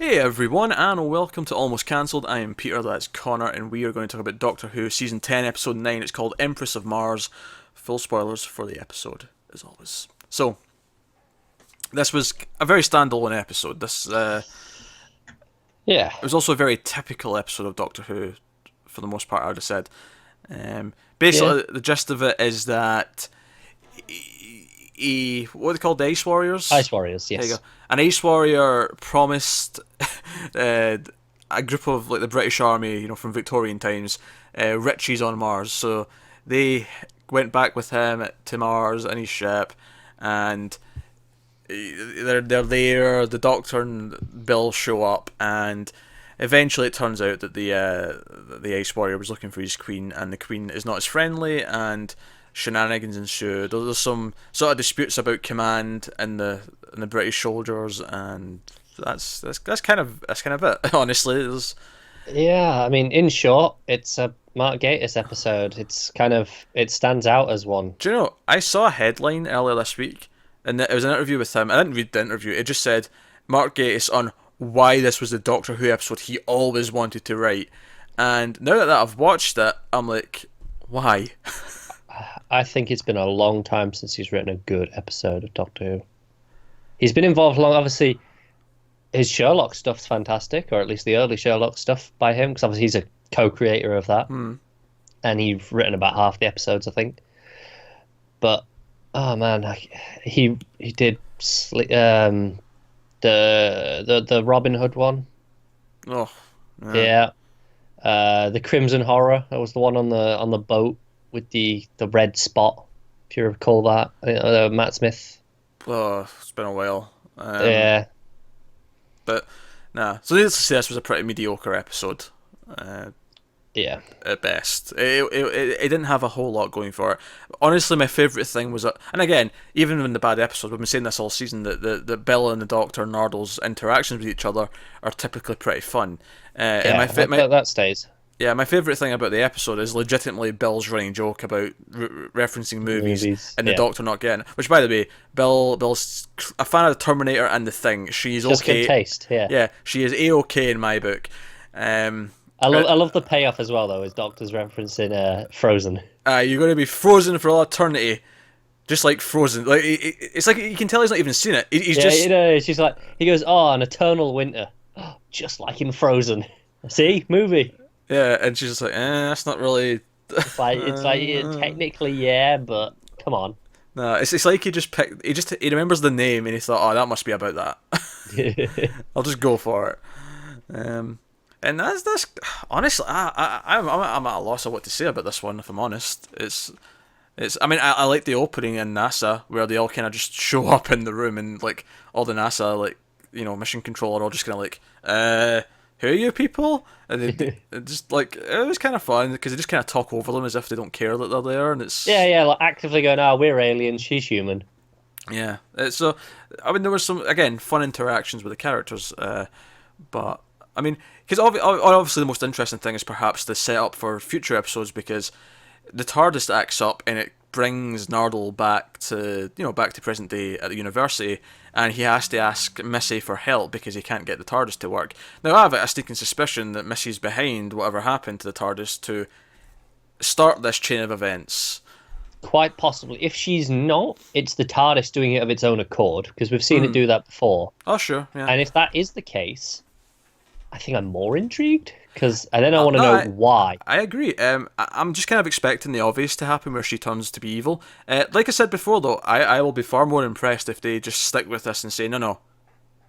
Hey everyone, and welcome to Almost Cancelled. I am Peter, that's Connor, and we are going to talk about Doctor Who Season 10, Episode 9. It's called Empress of Mars. Full spoilers for the episode, as always. So, this was a very standalone episode. Yeah, It was also a very typical episode of Doctor Who, for the most part, I would have said. Basically, yeah. the gist of it is that what are they called? The Ice Warriors? Ice Warriors, There you go. yes. An Ice Warrior promised uh, a group of like the British Army, from Victorian times, riches on Mars. So they went back with him to Mars in his ship, and they're there. The Doctor and Bill show up, and eventually it turns out that the Ice Warrior was looking for his queen, and the queen is not as friendly, and shenanigans ensue. There's some sort of disputes about command in the British soldiers, and that's kind of it. Honestly, Yeah, I mean, in short, it's a Mark Gatiss episode. It stands out as one. do you know? I saw a headline earlier this week, and it was an interview with him. I didn't read the interview. It just said Mark Gatiss on why this was the Doctor Who episode he always wanted to write. And now that I've watched it, I'm like, why? I think it's been a long time since he's written a good episode of Doctor Who. He's been involved long, obviously. His Sherlock stuff's fantastic, or at least the early Sherlock stuff by him, because obviously he's a co-creator of that, and he's written about half the episodes, I think. But oh man, he did the Robin Hood one. Oh, Yeah. The Crimson Horror. That was the one on the boat with the red spot. If you recall that, Matt Smith. oh, it's been a while. Yeah. But nah. So needless to say, this was a pretty mediocre episode. Uh, Yeah. at best. It didn't have a whole lot going for it. Honestly, my favourite thing was, and again, even in the bad episodes, we've been saying this all season, that the Bella and the Doctor and Nardle's interactions with each other are typically pretty fun. And Yeah. That stays. my favourite thing about the episode is legitimately Bill's running joke about referencing movies and the Yeah. Doctor not getting it. Which, by the way, Bill's a fan of the Terminator and the Thing. She's Just okay. good taste. Yeah. Yeah, she is a-okay in my book. I love the payoff as well, though. As Doctor's referencing Frozen. You're going to be frozen for all eternity, just like Frozen. Like it's like you can tell he's not even seen it. He's Yeah, just she's like, he goes, "Oh, an eternal winter, just like in Frozen." See, movie. and she's just like, that's not really. It's like yeah, technically, yeah, but come on. No, it's like he just picked. He remembers the name and he thought, oh, that must be about that. I'll just go for it. And that's honestly, I'm at a loss of what to say about this one. If I'm honest, it's. I mean, I like the opening in NASA where they all kind of just show up in the room and like all the NASA mission control are all just kind of like, who are you people? And they just like it was kind of fun because they just kind of talk over them as if they don't care that they're there, and it's Yeah, like actively going, "Oh, we're aliens, she's human." yeah. So I mean, there was some again fun interactions with the characters, but I mean, because obviously the most interesting thing is perhaps the setup for future episodes because the TARDIS acts up and it brings Nardole back to present day at the university, and he has to ask Missy for help because he can't get the TARDIS to work. Now I have a sneaking suspicion that Missy's behind whatever happened to the TARDIS to start this chain of events. Quite possibly. If she's not, it's the TARDIS doing it of its own accord, because we've seen it do that before. Oh sure, yeah. And if that is the case, I think I'm more intrigued, and then I want to know why. I agree. I'm just kind of expecting the obvious to happen where she turns to be evil. Like I said before, though, I will be far more impressed if they just stick with this and say, no,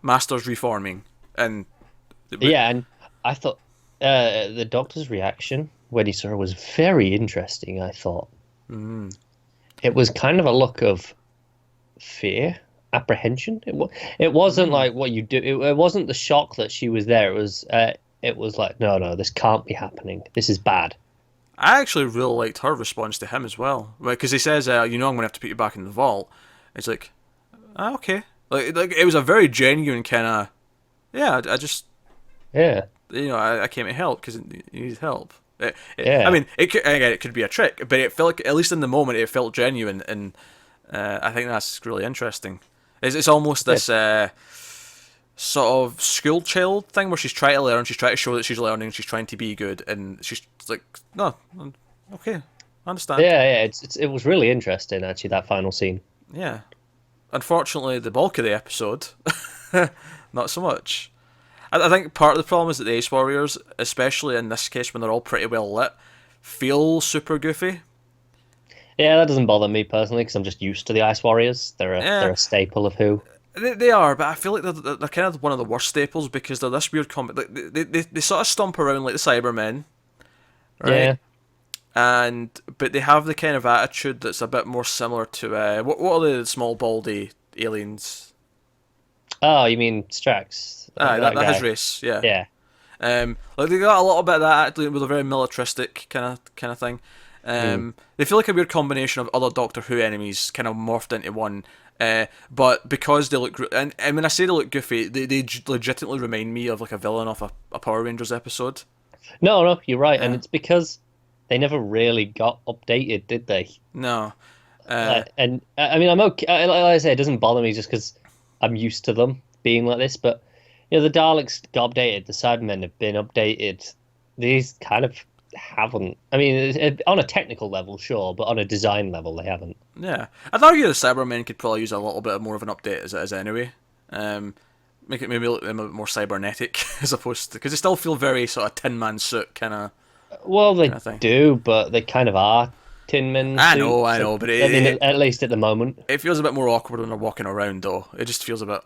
Master's reforming. And Yeah, and I thought the Doctor's reaction when he saw her was very interesting, I thought. It was kind of a look of fear, apprehension. It wasn't like what you do. It wasn't the shock that she was there. It was like, no, this can't be happening. This is bad. I actually really liked her response to him as well, because he says, I'm going to have to put you back in the vault. It's like, okay, like it was a very genuine kind of, yeah. I just, Yeah. I came to help because you need help. Yeah. I mean, it could be a trick, but it felt like, at least in the moment, it felt genuine, and I think that's really interesting. It's almost this sort of school child thing where she's trying to learn, she's trying to show that she's learning, she's trying to be good, and she's like, no, okay, I understand. Yeah, yeah, it was really interesting actually that final scene. Yeah. Unfortunately, the bulk of the episode, not so much. I think part of the problem is that the Ace Warriors, especially in this case when they're all pretty well lit, feel super goofy. Yeah, that doesn't bother me personally because I'm just used to the Ice Warriors. Yeah, They're a staple of Who. they are, but I feel like they're kind of one of the worst staples because they're this weird comedy. Like, they sort of stomp around like the Cybermen, right? Yeah. But they have the kind of attitude that's a bit more similar to what are the small baldy aliens? Oh, you mean Strax? Ah, That that his guy. race, yeah. Yeah. Like they got a little bit of that attitude with a very militaristic kind of thing. Mm. They feel like a weird combination of other Doctor Who enemies kind of morphed into one. But because they look, and when I say they look goofy, they legitimately remind me of like a villain off a Power Rangers episode. No, no, you're right, and Yeah. it's because they never really got updated, did they? No. Uh, And I mean, I'm okay. Like I say, it doesn't bother me just because I'm used to them being like this. But the Daleks got updated, the Cybermen have been updated. These kind of haven't. I mean, on a technical level, sure, but on a design level, they haven't. yeah. I'd argue the Cybermen could probably use a little bit more of an update as it is anyway. Um, Make it maybe look them a bit more cybernetic as opposed to because they still feel very sort of Tin Man suit Well, they kind of thing. do, but they kind of are Tin Men I suits. know, but I mean, at least at the moment. it feels a bit more awkward when they're walking around though. It just feels a bit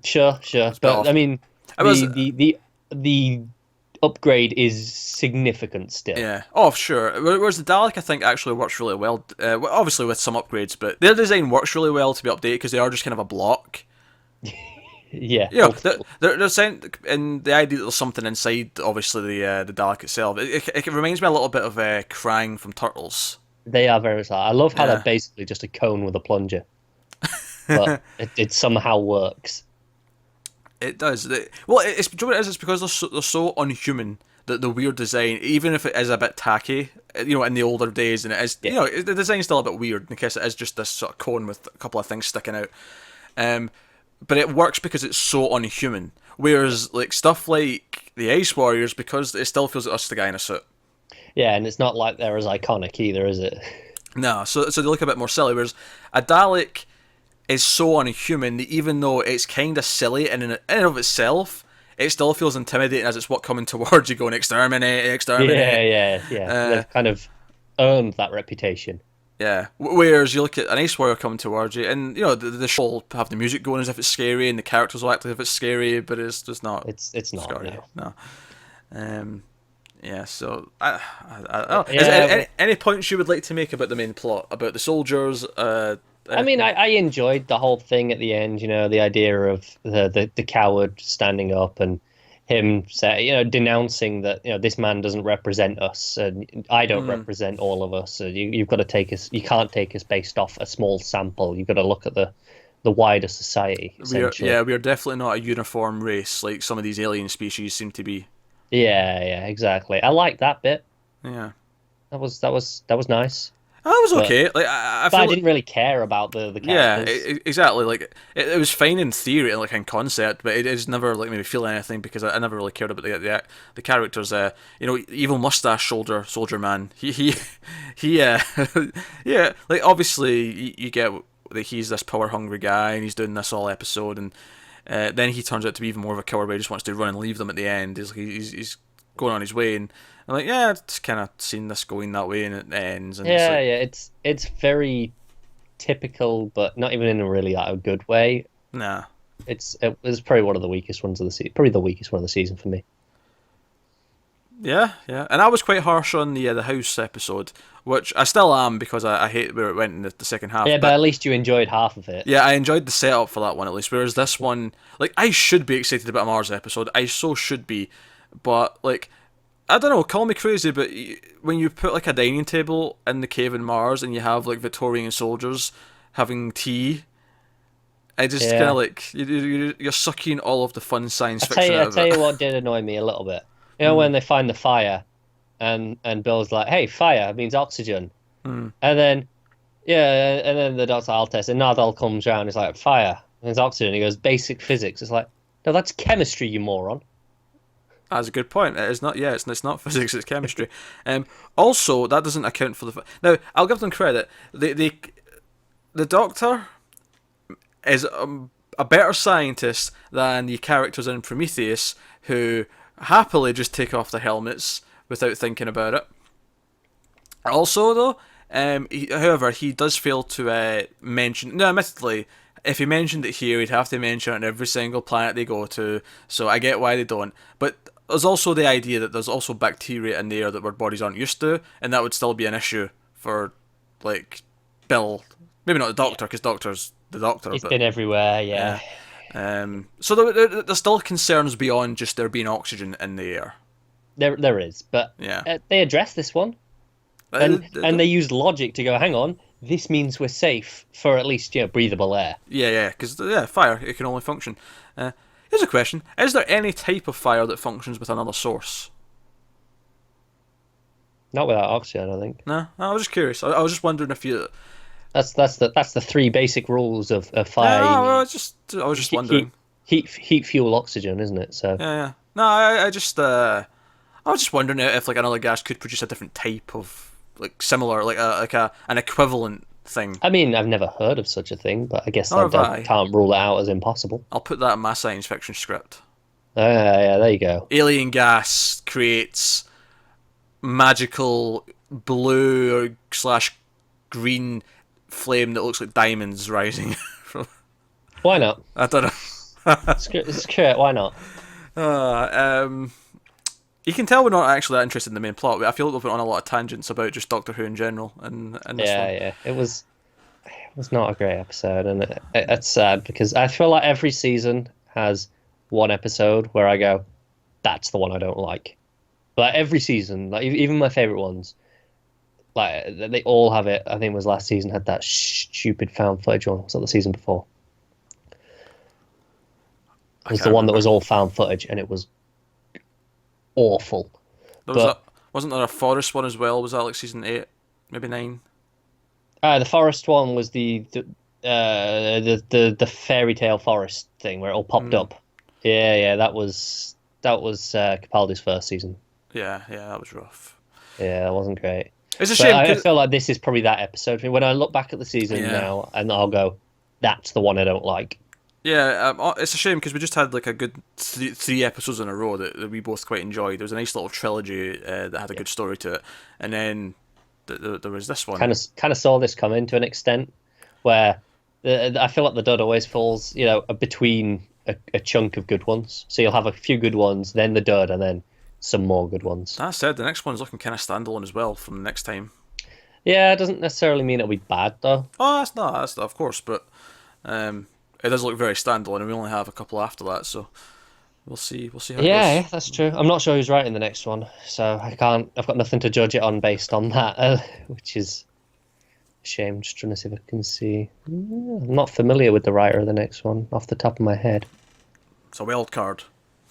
Sure, sure. it's a bit But off. I mean, I was the upgrade is significant still. yeah. Oh, sure. Whereas the Dalek, I think, actually works really well. Obviously with some upgrades, but their design works really well to be updated because they are just kind of a block. Yeah, Yeah, ultimately. they're saying, and the idea that there's something inside, obviously the Dalek itself. It reminds me a little bit of Krang from Turtles. They are very much like. I love how they're Yeah, basically just a cone with a plunger, but it somehow works. it does. Well, it's do you know what it is? It's because they're so unhuman that the weird design, even if it is a bit tacky, in the older days, and it is, Yeah, the design's still a bit weird in case it is just this sort of cone with a couple of things sticking out. Um, but it works because it's so unhuman. Whereas like stuff like the Ice Warriors, because it still feels like us the guy in a suit. yeah, and it's not like they're as iconic either, is it? No, so they look a bit more silly. Whereas a Dalek is so unhuman that even though it's kind of silly in and of itself, it still feels intimidating as it's what coming towards you, going exterminate, Yeah, exterminate. yeah, yeah. Uh, They've kind of earned that reputation. yeah. Whereas you look at an Ice Warrior coming towards you, and the show will have the music going as if it's scary, and the characters will act as if it's scary, but it's just not It's not. scary. No. No. Um. Yeah. So I don't know. Is there Yeah, any points you would like to make about the main plot, about the soldiers? I mean, Anything? I enjoyed the whole thing at the end. The idea of the coward standing up and him denouncing that this man doesn't represent us and I don't Mm. represent all of us. And you've got to take us. You can't take us based off a small sample. You've got to look at the wider society essentially. We are definitely not a uniform race like some of these alien species seem to be. Yeah, yeah, exactly. I like that bit. Yeah. That was nice. Oh, that was But okay. Like I but I feel like didn't really care about the yeah, characters. exactly. Like it was fine in theory and like in concept, but it is never like made me feel anything because I never really cared about the characters. Evil mustache soldier man. He yeah. Like obviously you get that he's this power hungry guy and he's doing this all episode and then he turns out to be even more of a coward. Where he just wants to run and leave them at the end. He's going on his way and I'm like yeah, it's kind of seen this going that way and it ends and it's Yeah, like yeah. It's very typical, but not even in a really a good way. nah. It was probably one of the weakest ones of the season. Probably the weakest one of the season for me. Yeah, yeah, and I was quite harsh on the house episode, which I still am because I hate where it went in the second half. Yeah, but But at least you enjoyed half of it. yeah, I enjoyed the setup for that one at least. Whereas this one, like, I should be excited about Mars episode. I so should be, but like, I don't know. Call me crazy, but when you put like a dining table in the cave in Mars and you have like Victorian soldiers having tea, I just kind Yeah. of like you're sucking all of the fun science fiction I out of tell it. you what did annoy me a little bit. Mm, When they find the fire, and Bill's like, "Hey, fire means oxygen," mm. and then yeah, and then the doctor I'll test, and Nardal comes around. He's like, "Fire means oxygen." He goes, "Basic physics." It's like, No, that's chemistry, you moron. That's a good point. It is not. Yeah, it's not physics. It's chemistry. Also, that doesn't account for the. Now, I'll give them credit. The Doctor is a better scientist than the characters in Prometheus, who happily just take off their helmets without thinking about it. Also, though, however, he does fail to mention. No, admittedly, if he mentioned it here, he'd have to mention it on every single planet they go to. So I get why they don't. But there's also the idea that there's also bacteria in the air that our bodies aren't used to, and that would still be an issue for, like, Bill. Maybe not the Doctor, because Doctor's the Doctor. It's but been everywhere, yeah. So there's still concerns beyond just there being oxygen in the air. There is, but Yeah. they address this one, and they use logic to go, hang on, this means we're safe for at least breathable air. Yeah, because fire, it can only function. Here's a question: is there any type of fire that functions with another source? Not without oxygen, I think. No, I was just curious. I was just wondering if you. That's the three basic rules of fire. No, I was just wondering. Heat, fuel, oxygen, isn't it? So Yeah. No, I was just wondering if like another gas could produce a different type of like similar an equivalent thing. I mean, I've never heard of such a thing, but I guess Nor I have I. can't rule it out as impossible. I'll put that in my science fiction script. Yeah, there you go. Alien gas creates magical blue or slash green flame that looks like diamonds rising from. Why not? I don't know. Screw it, why not? You can tell we're not actually that interested in the main plot, but I feel like we've been on a lot of tangents about just Doctor Who in general. And this one. Yeah. It was not a great episode, and it's sad because I feel like every season has one episode where I go, that's the one I don't like. Like every season, like even my favorite ones, like they all have it. I think it was last season had that stupid found footage one. Was that the season before? It was the one that was all found footage, and it was awful. Wasn't there a forest one as well? Was that like season 8, maybe 9? The forest one was the fairy tale forest thing where it all popped up. Yeah, that was Capaldi's first season. Yeah, that was rough. Yeah, that wasn't great. It's a shame. I feel like this is probably that episode. I mean, when I look back at the season now, and I'll go, that's the one I don't like. Yeah, it's a shame because we just had like a good three episodes in a row that we both quite enjoyed. There was a nice little trilogy that had a good story to it, and then there was this one. Kind of saw this coming to an extent, where I feel like the dud always falls, between a chunk of good ones. So you'll have a few good ones, then the dud, and then some more good ones. That said, the next one's looking kind of standalone as well from the next time. Yeah, it doesn't necessarily mean it'll be bad though. Oh, that's not, of course, but it does look very standalone, and we only have a couple after that, so we'll see how it goes. Yeah, that's true. I'm not sure who's writing the next one, so I've got nothing to judge it on based on that, which is a shame. Just trying to see if I can see. I'm not familiar with the writer of the next one off the top of my head. It's a wild card.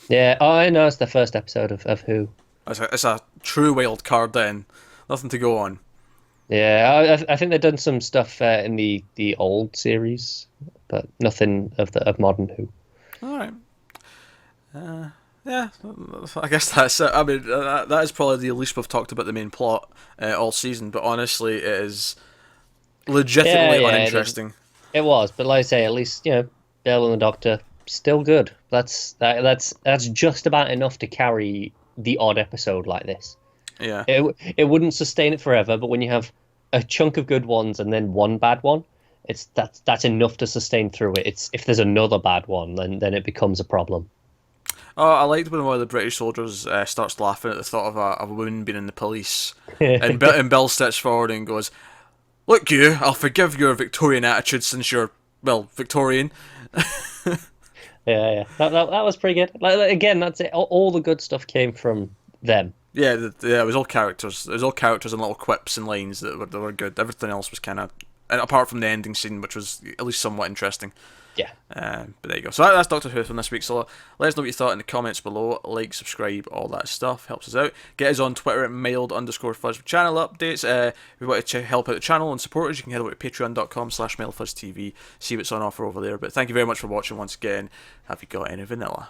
Yeah, I know it's the first episode of Who. It's a true wild card then. Nothing to go on. Yeah, I think they've done some stuff in the old series, but nothing of modern Who. All right. Yeah, I guess that's it. I mean, that is probably the least we've talked about the main plot all season, but honestly, it is legitimately uninteresting. It was, but like I say, at least Bill and the Doctor still good. That's just about enough to carry the odd episode like this. Yeah. It wouldn't sustain it forever, but when you have a chunk of good ones and then one bad one, that's enough to sustain through it. If there's another bad one, then it becomes a problem. Oh, I liked when one of the British soldiers starts laughing at the thought of a woman being in the police, and Bill steps forward and goes, "Look, you, I'll forgive your Victorian attitude since you're Victorian." Yeah. That was pretty good. Like, again, that's it. All the good stuff came from them. Yeah, it was all characters. It was all characters and little quips and lines that were good. Everything else was kind of and apart from the ending scene, which was at least somewhat interesting. Yeah. But there you go. So that's Doctor Who from this week. So let us know what you thought in the comments below. Like, subscribe, all that stuff helps us out. Get us on Twitter at mild_fuzz for channel updates. If you want to help out the channel and support us, you can head over to patreon.com/mildfuzztv. See what's on offer over there. But thank you very much for watching once again. Have you got any vanilla?